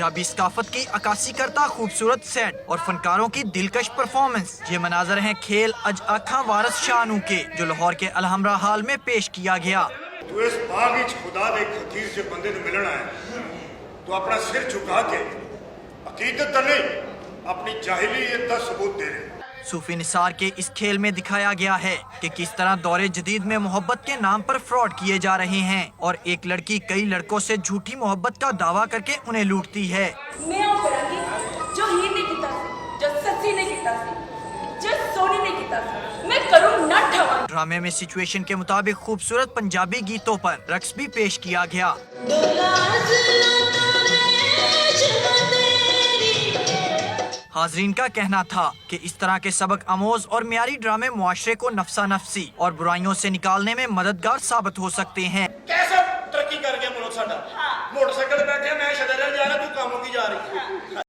पंजाबी सकाफत की अक्कासी करता खूबसूरत सेट और फनकारों की दिलकश परफॉर्मेंस। ये मनाजर हैं खेल अज आखा वारस शाहनू के, जो लाहौर के अलहमरा हाल में पेश किया गया। तू इस बाग विच खुदा दे फकीर से बंदे नूं मिलना है तो अपना सिर झुका के अकीदत नहीं अपनी जाहिलियत का सबूत दे रहे। सूफी निसार के इस खेल में दिखाया गया है कि किस तरह दौरे जदीद में मोहब्बत के नाम पर फ्रॉड किए जा रहे हैं और एक लड़की कई लड़कों से झूठी मोहब्बत का दावा करके उन्हें लूटती है। मैं वो करांगी जो हीर ने कीता सी, जो सच्ची ने कीता सी, जो सोनी ने कीता सी, मैं करूं ना ठवा। ड्रामे में सिचुएशन के मुताबिक खूबसूरत पंजाबी गीतों पर रक्स भी पेश किया गया। हाजरीन का कहना था कि इस तरह के सबक आमोज और मियारी ड्रामे मुआशरे को नफसा नफसी और बुराइयों से निकालने में मददगार साबित हो सकते हैं। कैसे तरक्की कर गया मुल्क साडा। मोटरसाइकिल बैठे मैं शदर जा रहा तू काम की जा रही।